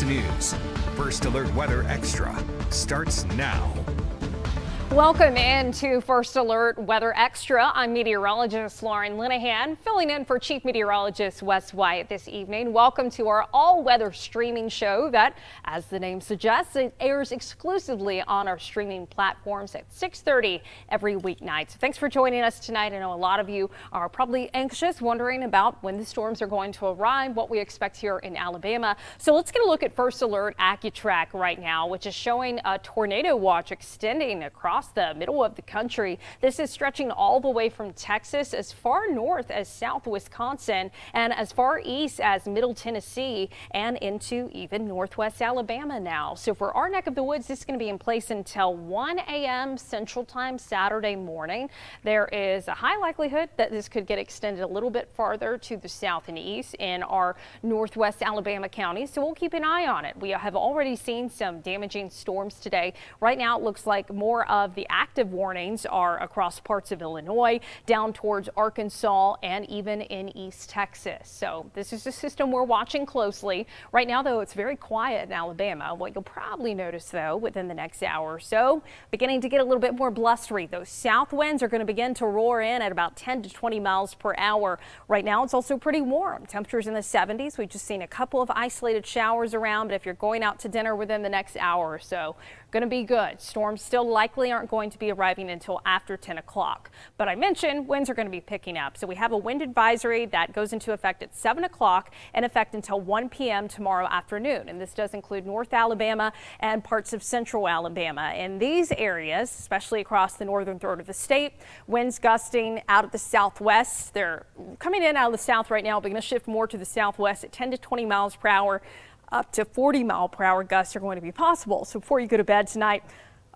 Fox News. First Alert Weather Extra starts now. Welcome in to First Alert Weather Extra. I'm meteorologist Lauren Linehan, filling in for Chief Meteorologist Wes White this evening. Welcome to our all-weather streaming show that, as the name suggests, it airs exclusively on our streaming platforms at 6:30 every weeknight. So thanks for joining us tonight. I know a lot of you are probably anxious, wondering about when the storms are going to arrive, what we expect here in Alabama. So let's get a look at First Alert AccuTrack right now, which is showing a tornado watch extending across the middle of the country. This is stretching all the way from Texas as far north as South Wisconsin and as far east as Middle Tennessee and into even Northwest Alabama now. So for our neck of the woods, this is going to be in place until 1 a.m. Central Time Saturday morning. There is a high likelihood that this could get extended a little bit farther to the south and east in our Northwest Alabama counties. So we'll keep an eye on it. We have already seen some damaging storms today. Right now it looks like more of the active warnings are across parts of Illinois, down towards Arkansas, and even in East Texas. So this is a system we're watching closely. Right now, though, it's very quiet in Alabama. What you'll probably notice, though, within the next hour or so, beginning to get a little bit more blustery. Those south winds are going to begin to roar in at about 10 to 20 miles per hour. Right now, it's also pretty warm. Temperatures in the 70s. We've just seen a couple of isolated showers around, but if you're going out to dinner within the next hour or so, going to be good. Storms still likely aren't going to be arriving until after 10 o'clock. But I mentioned winds are going to be picking up. So we have a wind advisory that goes into effect at 7 o'clock and effect until 1 p.m. tomorrow afternoon. And this does include North Alabama and parts of Central Alabama. In these areas, especially across the northern third of the state, winds gusting out of the southwest. They're coming in out of the south right now, but going to shift more to the southwest at 10 to 20 miles per hour. Up to 40-mile-per-hour gusts are going to be possible. So before you go to bed tonight,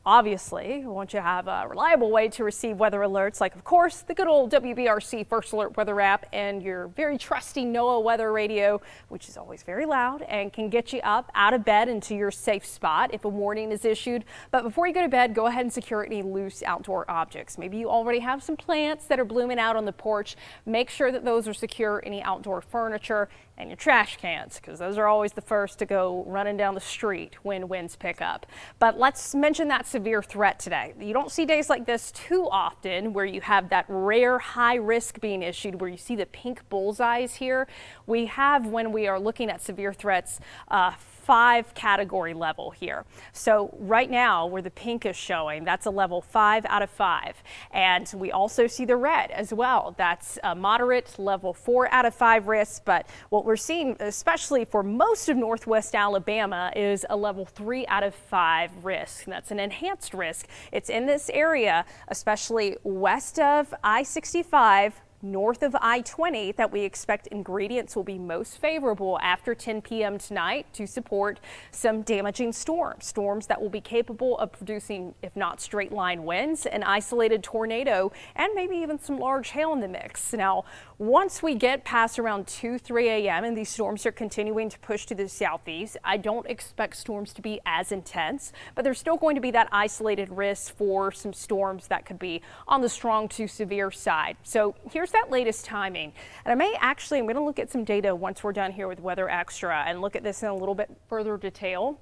obviously, I want you to have a reliable way to receive weather alerts, like, of course, the good old WBRC First Alert Weather app and your very trusty NOAA weather radio, which is always very loud and can get you up out of bed into your safe spot if a warning is issued. But before you go to bed, go ahead and secure any loose outdoor objects. Maybe you already have some plants that are blooming out on the porch. Make sure that those are secure. Any outdoor furniture and your trash cans, because those are always the first to go running down the street when winds pick up. But let's mention that severe threat today. You don't see days like this too often where you have that rare high risk being issued where you see the pink bullseyes here. We have, when we are looking at severe threats, 5 category level here. So right now where the pink is showing, that's a level 5 out of 5. And we also see the red as well. That's a moderate level 4 out of 5 risk. But what we're seeing, especially for most of Northwest Alabama, is a level 3 out of 5 risk. And that's an enhanced risk. It's in this area, especially west of I-65, north of I-20, that we expect ingredients will be most favorable after 10 p.m. tonight to support some damaging storms that will be capable of producing, if not straight line winds, an isolated tornado, and maybe even some large hail in the mix. Now, once we get past around 2-3 a.m. and these storms are continuing to push to the southeast, I don't expect storms to be as intense, but there's still going to be that isolated risk for some storms that could be on the strong to severe side. So here's that latest timing. And I'm going to look at some data once we're done here with Weather Extra and look at this in a little bit further detail.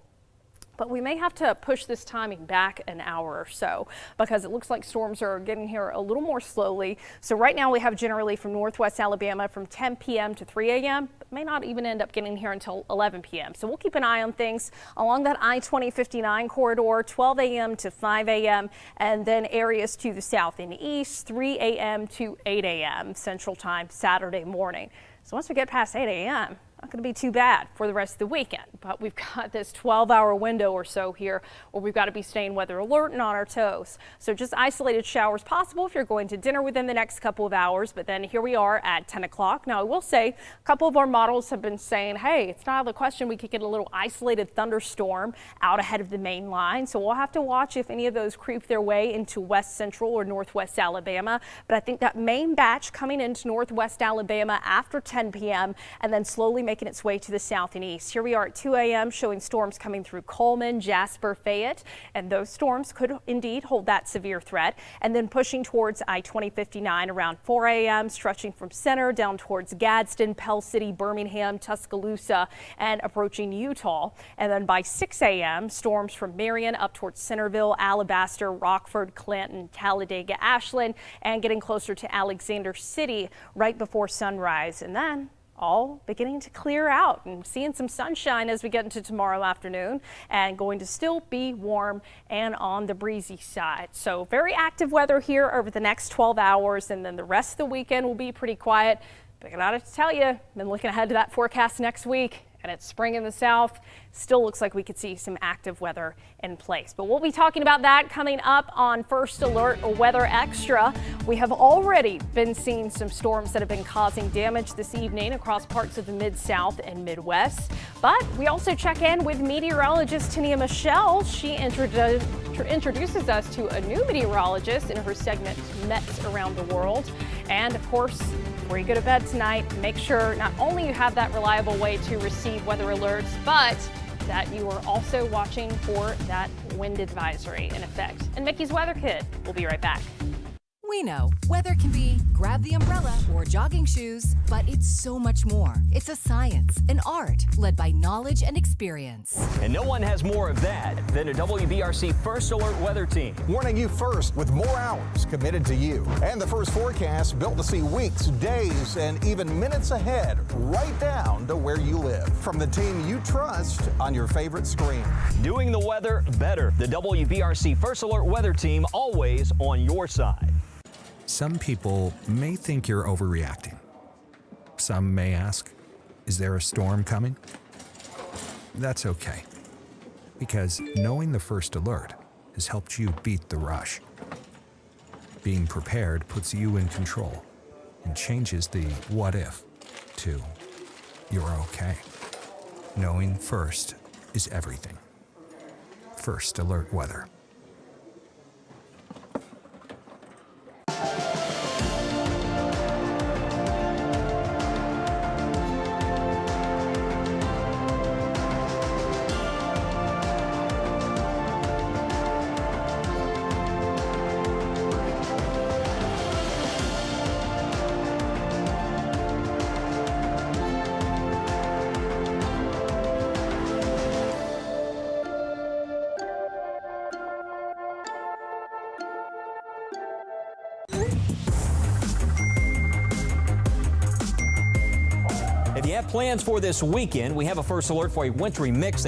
But we may have to push this timing back an hour or so because it looks like storms are getting here a little more slowly. So right now we have generally from Northwest Alabama from 10 p.m. to 3 a.m. but may not even end up getting here until 11 p.m. So we'll keep an eye on things along that I-20-59 corridor, 12 a.m. to 5 a.m. and then areas to the south and east, 3 a.m. to 8 a.m. Central Time Saturday morning. So once we get past 8 a.m., not going to be too bad for the rest of the weekend, but we've got this 12-hour window or so here where we've got to be staying weather alert and on our toes. So just isolated showers possible if you're going to dinner within the next couple of hours, but then here we are at 10 o'clock. Now, I will say a couple of our models have been saying, hey, it's not out of the question we could get a little isolated thunderstorm out ahead of the main line. So we'll have to watch if any of those creep their way into west central or northwest Alabama. But I think that main batch coming into northwest Alabama after 10 p.m. and then slowly making making its way to the south and east. Here we are at 2 a.m. showing storms coming through Coleman, Jasper, Fayette, and those storms could indeed hold that severe threat. And then pushing towards I-2059 around 4 a.m., stretching from Center down towards Gadsden, Pell City, Birmingham, Tuscaloosa, and approaching Utah. And then by 6 a.m., storms from Marion up towards Centerville, Alabaster, Rockford, Clinton, Talladega, Ashland, and getting closer to Alexander City right before sunrise. And then all beginning to clear out and seeing some sunshine as we get into tomorrow afternoon, and going to still be warm and on the breezy side. So very active weather here over the next 12 hours, and then the rest of the weekend will be pretty quiet. But I gotta tell you, been looking ahead to that forecast next week, and it's spring in the south. Still looks like we could see some active weather in place. But we'll be talking about that coming up on First Alert Weather Extra. We have already been seeing some storms that have been causing damage this evening across parts of the Mid-South and Midwest. But we also check in with meteorologist Tania Michelle. She introduces us to a new meteorologist in her segment Mets Around the World. And of course, before you go to bed tonight, make sure not only you have that reliable way to receive weather alerts, but that you are also watching for that wind advisory in effect. And Mickey's Weather Kit. We'll be right back. We know weather can be grab the umbrella or jogging shoes, but it's so much more. It's a science, an art, led by knowledge and experience. And no one has more of that than a WBRC First Alert weather team. Warning you first with more hours committed to you. And the first forecast built to see weeks, days, and even minutes ahead, right down to where you live. From the team you trust on your favorite screen. Doing the weather better. The WBRC First Alert weather team, always on your side. Some people may think you're overreacting. Some may ask, is there a storm coming? That's okay, because knowing the first alert has helped you beat the rush. Being prepared puts you in control and changes the what if to you're okay. Knowing first is everything. First Alert Weather. If you have plans for this weekend, we have a first alert for a wintry mix.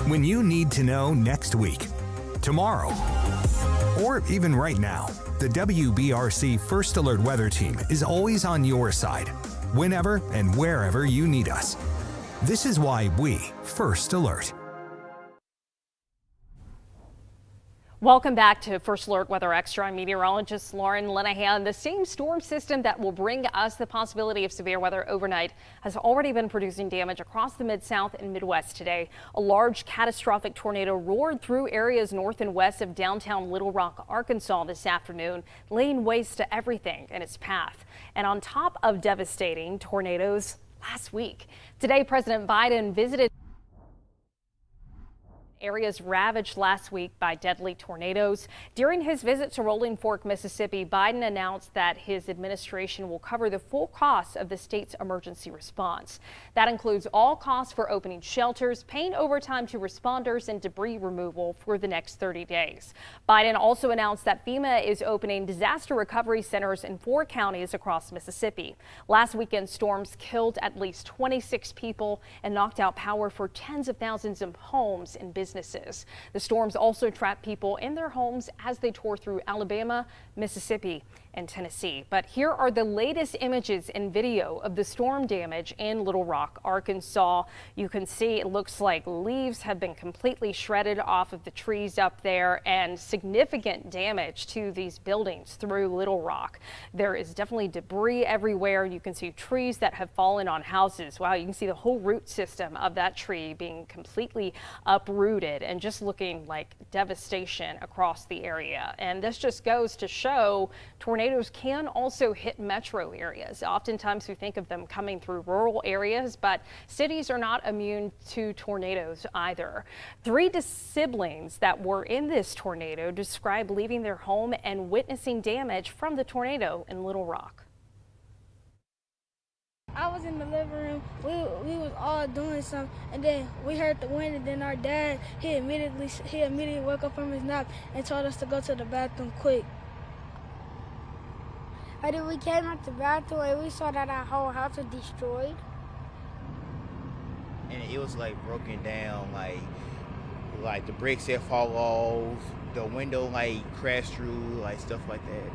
When you need to know next week, tomorrow, or even right now, the WBRC First Alert Weather Team is always on your side, whenever and wherever you need us. This is why we First Alert. Welcome back to First Alert Weather Extra. I'm meteorologist Lauren Linehan. The same storm system that will bring us the possibility of severe weather overnight has already been producing damage across the Mid-South and Midwest today. A large catastrophic tornado roared through areas north and west of downtown Little Rock, Arkansas this afternoon, laying waste to everything in its path. And on top of devastating tornadoes last week, today President Biden visited areas ravaged last week by deadly tornadoes. During his visit to Rolling Fork, Mississippi, Biden announced that his administration will cover the full costs of the state's emergency response. That includes all costs for opening shelters, paying overtime to responders, and debris removal for the next 30 days. Biden also announced that FEMA is opening disaster recovery centers in 4 counties across Mississippi. Last weekend's storms killed at least 26 people and knocked out power for tens of thousands of homes and businesses. The storms also trapped people in their homes as they tore through Alabama, Mississippi, and Tennessee. But here are the latest images and video of the storm damage in Little Rock, Arkansas. You can see it looks like leaves have been completely shredded off of the trees up there, and significant damage to these buildings through Little Rock. There is definitely debris everywhere. You can see trees that have fallen on houses. Wow, you can see the whole root system of that tree being completely uprooted and just looking like devastation across the area. And this just goes to show tornadoes can also hit metro areas. Oftentimes we think of them coming through rural areas, but cities are not immune to tornadoes either. Three siblings that were in this tornado describe leaving their home and witnessing damage from the tornado in Little Rock. I was in the living room. We was all doing something, and then we heard the wind, and then our dad, he immediately woke up from his nap and told us to go to the bathroom quick. And then we came out the bathroom and we saw that our whole house was destroyed. And it was like broken down, like the bricks had fall off, the window like crashed through, like stuff like that.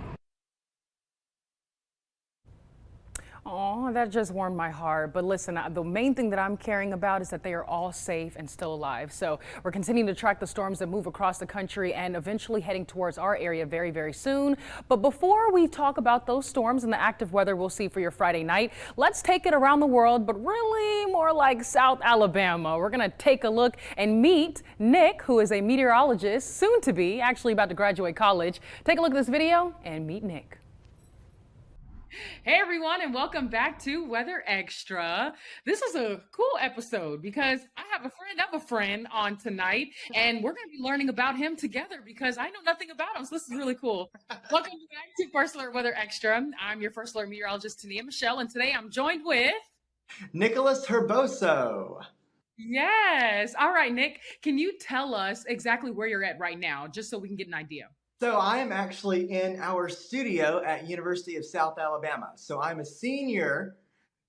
Oh, that just warmed my heart. But listen, the main thing that I'm caring about is that they are all safe and still alive. So we're continuing to track the storms that move across the country and eventually heading towards our area very, very soon. But before we talk about those storms and the active weather we'll see for your Friday night, let's take it around the world, but really more like South Alabama. We're going to take a look and meet Nick, who is a meteorologist, soon to be, actually about to graduate college. Take a look at this video and meet Nick. Hey everyone, and welcome back to Weather Extra. This is a cool episode because I have a friend of a friend on tonight, and we're going to be learning about him together because I know nothing about him, so this is really cool. Welcome back to First Alert Weather Extra. I'm your First Alert meteorologist, Tania Michelle, and today I'm joined with Nicholas Herboso. Yes. All right, Nick, can you tell us exactly where you're at right now, just so we can get an idea? So I am actually in our studio at University of South Alabama. So I'm a senior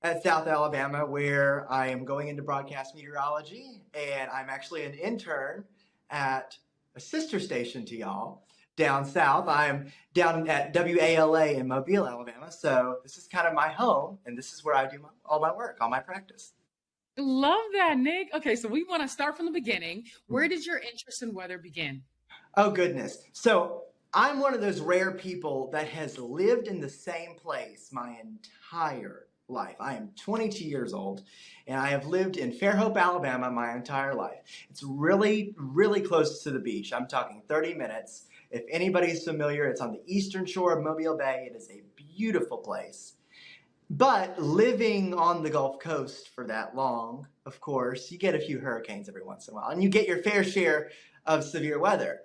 at South Alabama, where I am going into broadcast meteorology, and I'm actually an intern at a sister station to y'all down south. I'm down at WALA in Mobile, Alabama. So this is kind of my home, and this is where I do all my work, all my practice. Love that, Nick. Okay, so we want to start from the beginning. Where did your interest in weather begin? Oh, goodness. So I'm one of those rare people that has lived in the same place my entire life. I am 22 years old, and I have lived in Fairhope, Alabama my entire life. It's really, really close to the beach. I'm talking 30 minutes. If anybody's familiar, it's on the eastern shore of Mobile Bay. It is a beautiful place. But living on the Gulf Coast for that long, of course, you get a few hurricanes every once in a while, and you get your fair share of severe weather.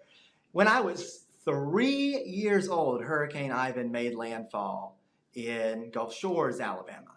When I was 3 years old, Hurricane Ivan made landfall in Gulf Shores, Alabama.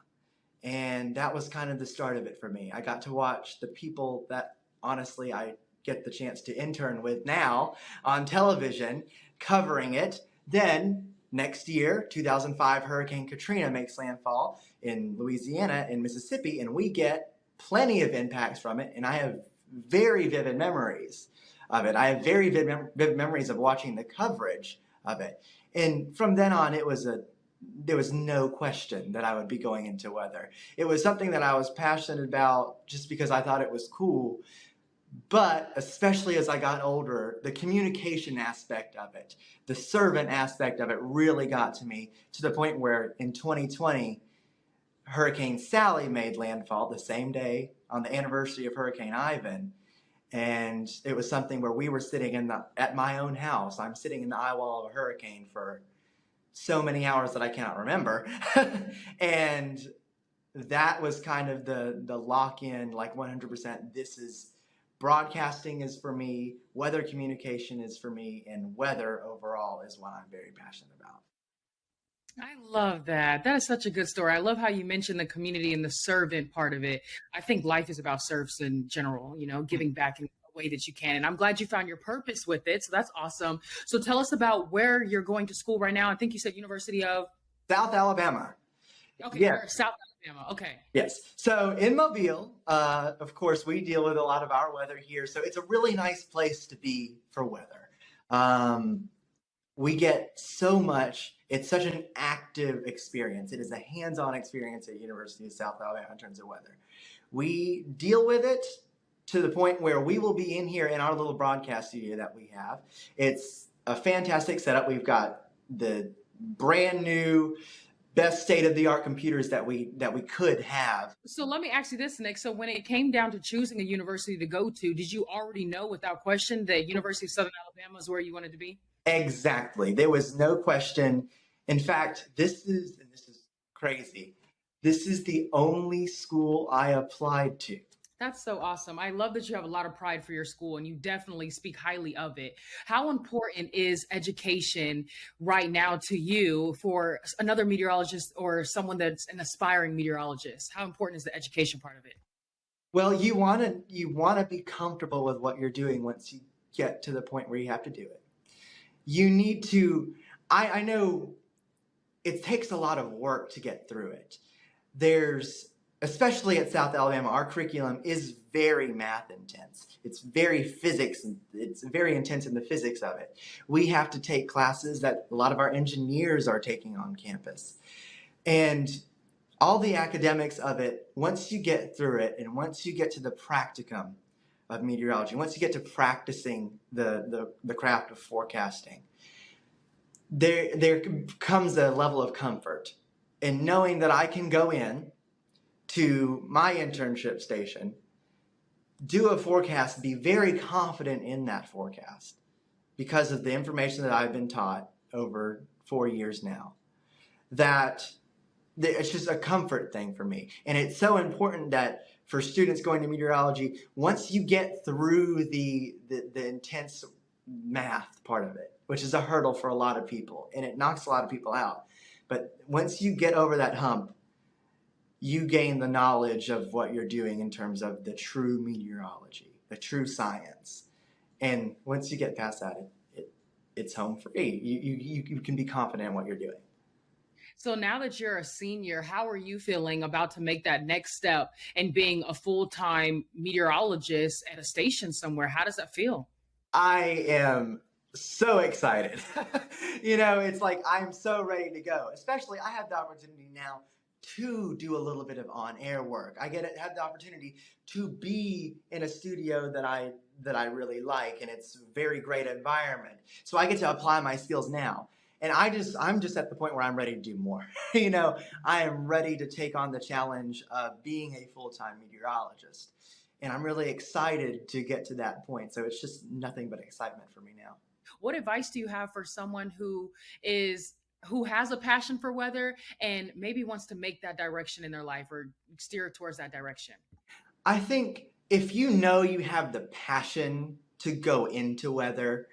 And that was kind of the start of it for me. I got to watch the people that, honestly, I get the chance to intern with now on television covering it. Then, next year, 2005, Hurricane Katrina makes landfall in Louisiana and Mississippi, and we get plenty of impacts from it, and I have very vivid memories of it. I have very vivid memories of watching the coverage of it. And from then on, there was no question that I would be going into weather. It was something that I was passionate about just because I thought it was cool. But especially as I got older, the communication aspect of it, the servant aspect of it really got to me, to the point where in 2020, Hurricane Sally made landfall the same day on the anniversary of Hurricane Ivan. And it was something where we were sitting at my own house. I'm sitting in the eye wall of a hurricane for so many hours that I cannot remember. And that was kind of the lock-in, like 100%, this is, broadcasting is for me, weather communication is for me, and weather overall is what I'm very passionate about. I love that. That is such a good story. I love how you mentioned the community and the servant part of it. I think life is about service in general, giving back in a way that you can. And I'm glad you found your purpose with it. So that's awesome. So tell us about where you're going to school right now. I think you said University of South Alabama. Okay, yeah. South Alabama. Okay. Yes. So in Mobile, of course, we deal with a lot of our weather here. So it's a really nice place to be for weather. We get so much It's such an active experience. It is a hands-on experience at University of South Alabama in terms of weather. We deal with it to the point where we will be in here in our little broadcast studio that we have. It's a fantastic setup. We've got the brand new, best state-of-the-art computers that we could have. So let me ask you this, Nick. So when it came down to choosing a university to go to, did you already know without question that University of Southern Alabama is where you wanted to be? Exactly. There was no question. In fact, this is crazy. This is the only school I applied to. That's so awesome. I love that you have a lot of pride for your school and you definitely speak highly of it. How important is education right now to you for another meteorologist or someone that's an aspiring meteorologist? How important is the education part of it? Well, you want to be comfortable with what you're doing once you get to the point where you have to do it. You need to, I know it takes a lot of work to get through it. Especially at South Alabama, our curriculum is very math intense. It's very physics, it's very intense in the physics of it. We have to take classes that a lot of our engineers are taking on campus. And all the academics of it, once you get through it, and once you get to the practicum of meteorology, once you get to practicing the craft of forecasting, there comes a level of comfort in knowing that I can go in to my internship station, do a forecast, be very confident in that forecast because of the information that I've been taught over 4 years now. That it's just a comfort thing for me. And it's so important that for students going to meteorology, once you get through the intense math part of it, which is a hurdle for a lot of people, and it knocks a lot of people out. But once you get over that hump, you gain the knowledge of what you're doing in terms of the true meteorology, the true science. And once you get past that, it's home free. You can be confident in what you're doing. So now that you're a senior, how are you feeling about to make that next step and being a full-time meteorologist at a station somewhere? How does that feel? I am so excited. It's like I'm so ready to go. Especially I have the opportunity now to do a little bit of on-air work. I have the opportunity to be in a studio that I really like, and it's a very great environment. So I get to apply my skills now. And I'm just at the point where I'm ready to do more. I am ready to take on the challenge of being a full-time meteorologist. And I'm really excited to get to that point. So it's just nothing but excitement for me now. What advice do you have for someone who has a passion for weather and maybe wants to make that direction in their life or steer towards that direction? I think if you know you have the passion to go into weather,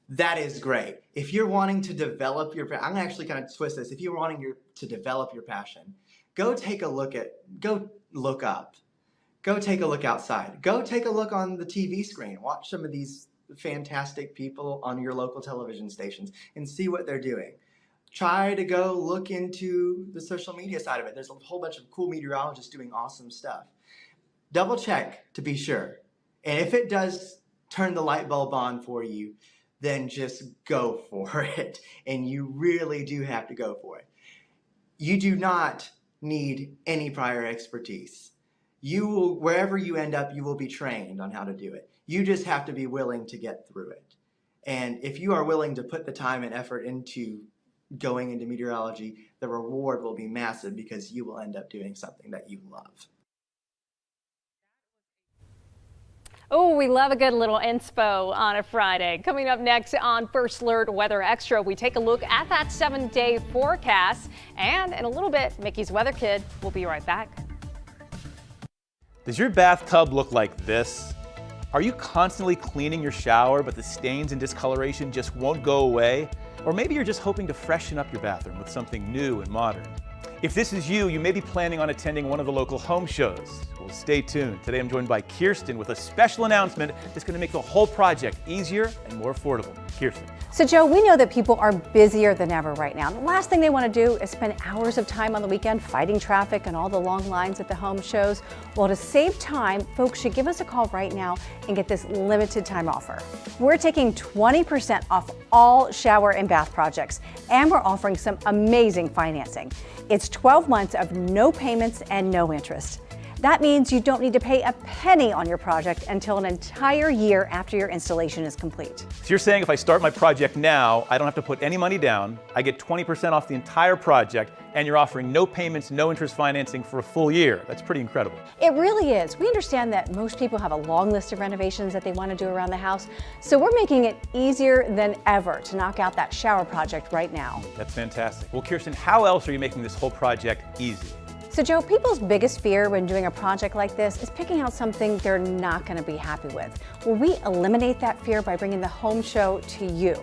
that is great. If you're wanting to develop I'm going to actually kind of twist this. If you're wanting to develop your passion, go look up. Go take a look outside. Go take a look on the TV screen. Watch some of these fantastic people on your local television stations and see what they're doing. Try to go look into the social media side of it. There's a whole bunch of cool meteorologists doing awesome stuff. Double check to be sure. And if it does turn the light bulb on for you, then just go for it. And you really do have to go for it. You do not need any prior expertise. Wherever you end up, you will be trained on how to do it. You just have to be willing to get through it. And if you are willing to put the time and effort into going into meteorology, the reward will be massive because you will end up doing something that you love. Oh, we love a good little inspo on a Friday. Coming up next on First Alert Weather Extra, we take a look at that 7-day forecast. And in a little bit, Mickey's Weather Kid will be right back. Does your bathtub look like this? Are you constantly cleaning your shower, but the stains and discoloration just won't go away? Or maybe you're just hoping to freshen up your bathroom with something new and modern. If this is you, you may be planning on attending one of the local home shows. Well, stay tuned. Today I'm joined by Kirsten with a special announcement that's going to make the whole project easier and more affordable. Kirsten. So Joe, we know that people are busier than ever right now. The last thing they want to do is spend hours of time on the weekend fighting traffic and all the long lines at the home shows. Well, to save time, folks should give us a call right now and get this limited time offer. We're taking 20% off all shower and bath projects, and we're offering some amazing financing. It's 12 months of no payments and no interest. That means you don't need to pay a penny on your project until an entire year after your installation is complete. So you're saying if I start my project now, I don't have to put any money down, I get 20% off the entire project, and you're offering no payments, no interest financing for a full year. That's pretty incredible. It really is. We understand that most people have a long list of renovations that they want to do around the house, so we're making it easier than ever to knock out that shower project right now. That's fantastic. Well, Kirsten, how else are you making this whole project easy? So Joe, people's biggest fear when doing a project like this is picking out something they're not going to be happy with. Well, we eliminate that fear by bringing the home show to you.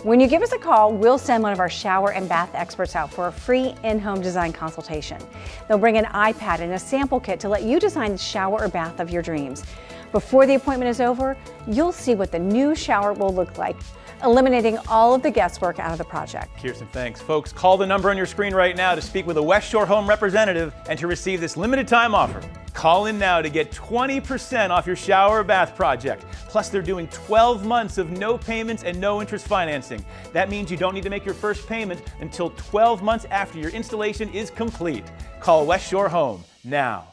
When you give us a call, we'll send one of our shower and bath experts out for a free in-home design consultation. They'll bring an iPad and a sample kit to let you design the shower or bath of your dreams. Before the appointment is over, you'll see what the new shower will look like, eliminating all of the guesswork out of the project. Kirsten, thanks. Folks, call the number on your screen right now to speak with a West Shore Home representative and to receive this limited time offer. Call in now to get 20% off your shower or bath project. Plus, they're doing 12 months of no payments and no interest financing. That means you don't need to make your first payment until 12 months after your installation is complete. Call West Shore Home now.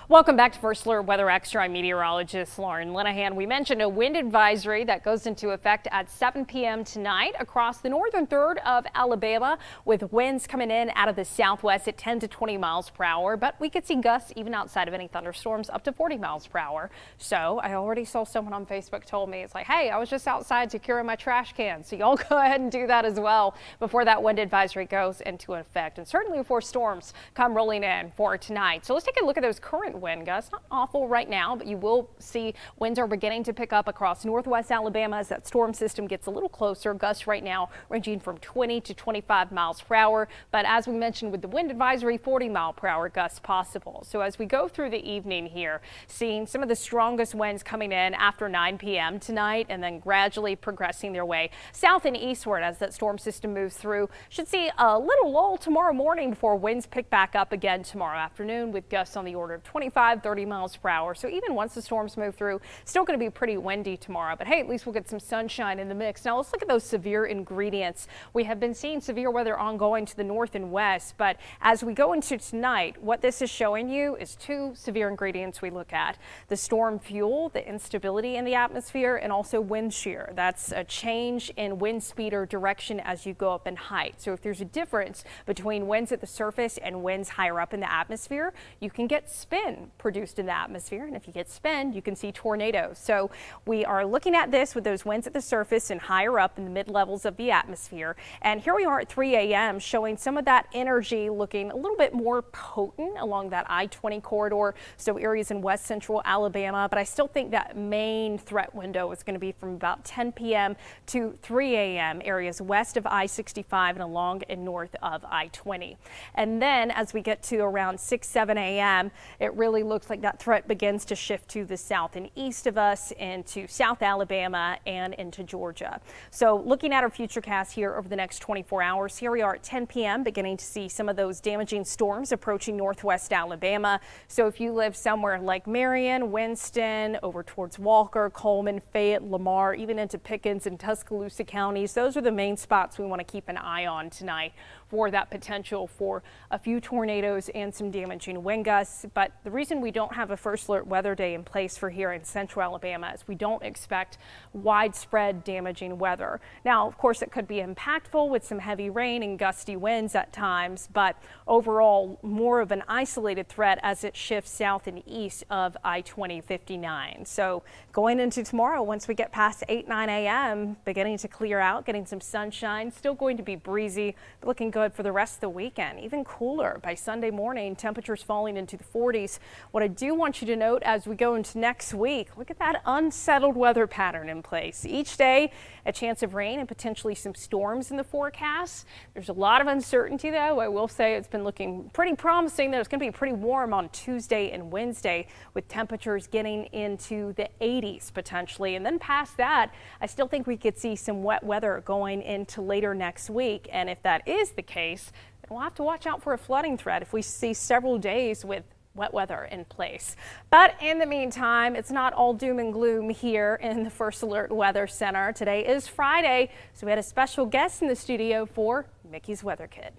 Welcome back to First Alert Weather Extra. I'm meteorologist Lauren Linehan. We mentioned a wind advisory that goes into effect at 7 p.m. tonight across the northern third of Alabama, with winds coming in out of the southwest at 10 to 20 miles per hour. But we could see gusts even outside of any thunderstorms up to 40 miles per hour. So I already saw someone on Facebook told me, it's like, hey, I was just outside securing my trash can. So y'all go ahead and do that as well before that wind advisory goes into effect, and certainly before storms come rolling in for tonight. So let's take a look at those current wind gusts. Not awful right now, but you will see winds are beginning to pick up across northwest Alabama as that storm system gets a little closer. Gusts right now ranging from 20 to 25 miles per hour. But as we mentioned with the wind advisory, 40 mile per hour gusts possible. So as we go through the evening here, seeing some of the strongest winds coming in after 9 p.m. tonight and then gradually progressing their way south and eastward as that storm system moves through. Should see a little lull tomorrow morning before winds pick back up again tomorrow afternoon with gusts on the order of 25-30 miles per hour. So even once the storms move through, still going to be pretty windy tomorrow. But hey, at least we'll get some sunshine in the mix. Now let's look at those severe ingredients. We have been seeing severe weather ongoing to the north and west, but as we go into tonight, what this is showing you is two severe ingredients we look at: the storm fuel, the instability in the atmosphere, and also wind shear. That's a change in wind speed or direction as you go up in height. So if there's a difference between winds at the surface and winds higher up in the atmosphere, you can get spin produced in the atmosphere, and if you get spin, you can see tornadoes. So we are looking at this with those winds at the surface and higher up in the mid levels of the atmosphere. And here we are at 3 a.m. showing some of that energy looking a little bit more potent along that I-20 corridor, so areas in west central Alabama. But I still think that main threat window is going to be from about 10 p.m. to 3 a.m. areas west of I-65 and along and north of I-20. And then as we get to around 6-7 a.m., it really looks like that threat begins to shift to the south and east of us into South Alabama and into Georgia. So looking at our futurecast here over the next 24 hours, here we are at 10 p.m. beginning to see some of those damaging storms approaching northwest Alabama. So if you live somewhere like Marion, Winston, over towards Walker, Coleman, Fayette, Lamar, even into Pickens and Tuscaloosa counties, those are the main spots we want to keep an eye on tonight for that potential for a few tornadoes and some damaging wind gusts. But the reason we don't have a first alert weather day in place for here in central Alabama is we don't expect widespread damaging weather. Now, of course, it could be impactful with some heavy rain and gusty winds at times, but overall more of an isolated threat as it shifts south and east of I-20/59. So going into tomorrow, once we get past 8-9 a.m., beginning to clear out, getting some sunshine, still going to be breezy, but looking good for the rest of the weekend. Even cooler by Sunday morning, temperatures falling into the 40s What I do want you to note as we go into next week, look at that unsettled weather pattern in place. Each day, a chance of rain and potentially some storms in the forecast. There's a lot of uncertainty, though. I will say it's been looking pretty promising that it's going to be pretty warm on Tuesday and Wednesday, with temperatures getting into the 80s potentially. And then past that, I still think we could see some wet weather going into later next week. And if that is the case, then we'll have to watch out for a flooding threat if we see several days with wet weather in place. But in the meantime, it's not all doom and gloom here in the First Alert Weather Center. Today is Friday, so we had a special guest in the studio for Mickey's Weather Kit.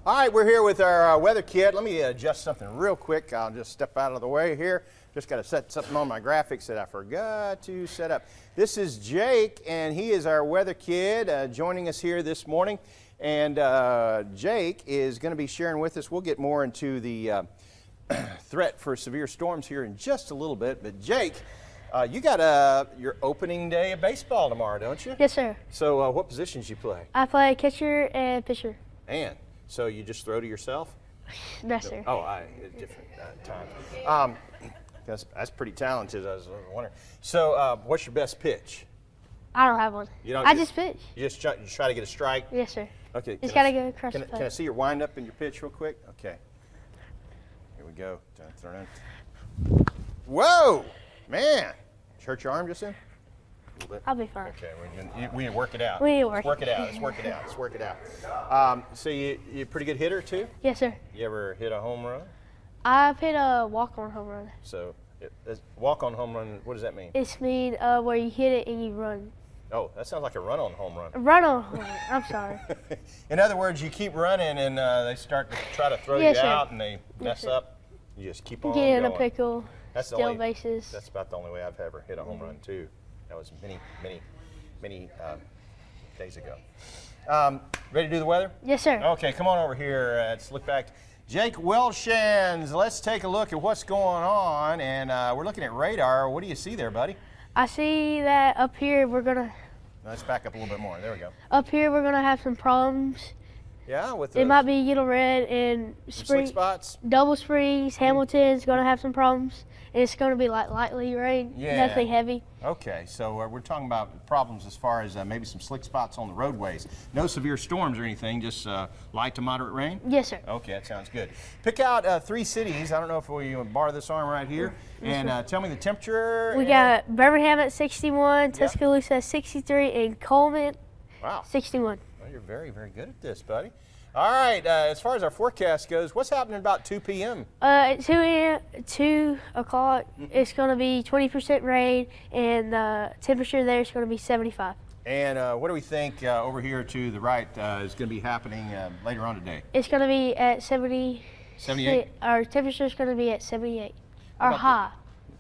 All right, we're here with our weather kit. Let me adjust something real quick. I'll just step out of the way here. Just got to set something on my graphics that I forgot to set up. This is Jake, and he is our weather kid joining us here this morning. And Jake is going to be sharing with us. We'll get more into the threat for severe storms here in just a little bit. But Jake, you got your opening day of baseball tomorrow, don't you? Yes, sir. So what positions you play? I play catcher and pitcher. And so you just throw to yourself? Yes, sir. Oh, different times. That's pretty talented, I was wondering. So what's your best pitch? I don't have one. You don't, I just pitch. You just try to get a strike? Yes, sir. Okay. Just got to go across the Can I see your wind up and your pitch real quick? Okay. Here we go. Whoa! Man! Did you hurt your arm just then? A little bit? I'll be fine. Okay, we need to work it out. We need to work it out. Let's work it out. So you a pretty good hitter too? Yes, sir. You ever hit a home run? I've hit a walk-on home run. So walk-on home run, what does that mean? It's mean where you hit it and you run. Oh, that sounds like a run-on home run. A run-on home run. I'm sorry. In other words, you keep running and they start to try to throw you out and they mess up. You just keep on Get going. in a pickle, steal bases. That's about the only way I've ever hit a home run too. That was many days ago. Ready to do the weather? Yes, sir. Okay, come on over here. Let's look back. Jake Welshans, let's take a look at what's going on. And we're looking at radar. What do you see there, buddy? I see that up here we're gonna. Let's back up a little bit more. There we go. Up here we're gonna have some problems. Yeah, with it might be yellow red and slick spots. Double Springs, Hamilton's gonna have some problems. And it's gonna be like lightly rain, nothing heavy. Okay, so we're talking about problems as far as maybe some slick spots on the roadways. No severe storms or anything, just light to moderate rain? Yes, sir. Okay, that sounds good. Pick out 3 cities. I don't know if we borrow this arm right here. And tell me the temperature. We got Birmingham at 61, Tuscaloosa at 63, and Coleman 61. Well, you're very, very good at this, buddy. All right, as far as our forecast goes, what's happening about 2 p.m.? At 2 o'clock, it's going to be 20% rain, and the temperature there is going to be 75. And what do we think over here to the right is going to be happening later on today? It's going to be at 70. 78? Our temperature is going to be at 78. Our high.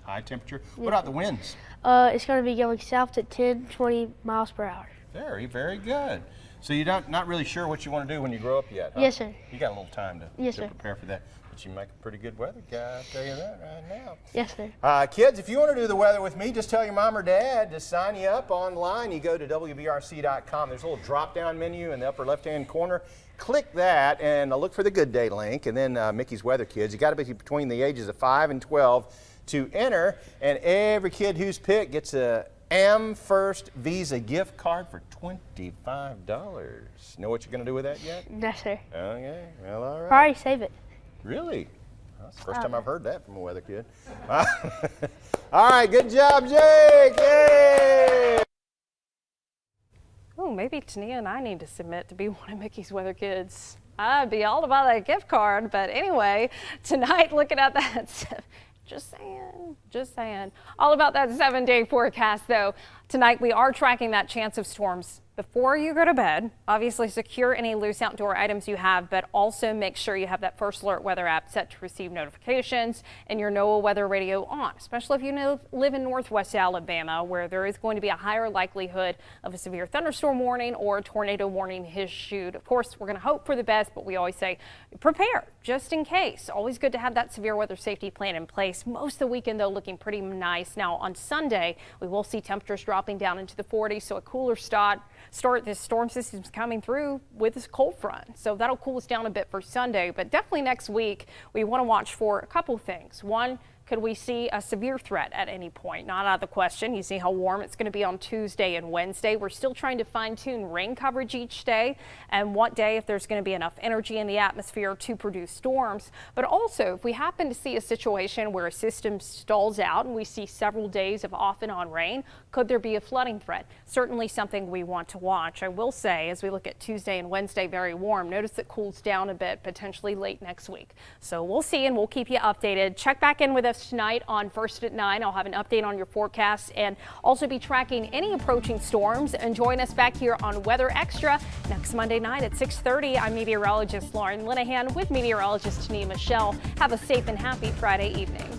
High temperature. What about the winds? It's going to be going south at 10, 20 miles per hour. Very, very good. So you're not really sure what you want to do when you grow up yet, huh? Yes, sir. You got a little time to sir. prepare for that. But you make a pretty good weather guy, I'll tell you that right now. Yes, sir. Kids, if you want to do the weather with me, just tell your mom or dad to sign you up online. You go to WBRC.com. There's a little drop-down menu in the upper left-hand corner. Click that and look for the Good Day link, and then Mickey's Weather Kids. You got to be between the ages of 5 and 12 to enter, and every kid who's picked gets a AmFirst Visa gift card for $25. Know what you're going to do with that yet? No, sir. Okay, well, all right. Probably save it. Really? That's the first time I've heard that from a weather kid. All right, good job, Jake. Yay! Oh, maybe Tania and I need to submit to be one of Mickey's Weather Kids. I'd be all about that gift card, but anyway, tonight looking at that. Just saying. All about that 7-day forecast, though. Tonight, we are tracking that chance of storms before you go to bed. Obviously, secure any loose outdoor items you have, but also make sure you have that First Alert Weather app set to receive notifications and your NOAA weather radio on, especially if you live in northwest Alabama, where there is going to be a higher likelihood of a severe thunderstorm warning or a tornado warning issued. Of course, we're going to hope for the best, but we always say prepare just in case. Always good to have that severe weather safety plan in place. Most of the weekend, though, looking pretty nice. Now, on Sunday, we will see temperatures drop dropping down into the 40s. So a cooler start. This storm system's coming through with this cold front. So that'll cool us down a bit for Sunday. But definitely next week, we want to watch for a couple things. One, could we see a severe threat at any point? Not out of the question. You see how warm it's going to be on Tuesday and Wednesday. We're still trying to fine-tune rain coverage each day and what day if there's going to be enough energy in the atmosphere to produce storms. But also, if we happen to see a situation where a system stalls out and we see several days of off and on rain, could there be a flooding threat? Certainly something we want to watch. I will say, as we look at Tuesday and Wednesday, very warm. Notice it cools down a bit, potentially late next week. So we'll see, and we'll keep you updated. Check back in with us tonight on First at 9. I'll have an update on your forecast and also be tracking any approaching storms. And join us back here on Weather Extra next Monday night at 6:30. I'm meteorologist Lauren Linehan with meteorologist Tania Michelle. Have a safe and happy Friday evening.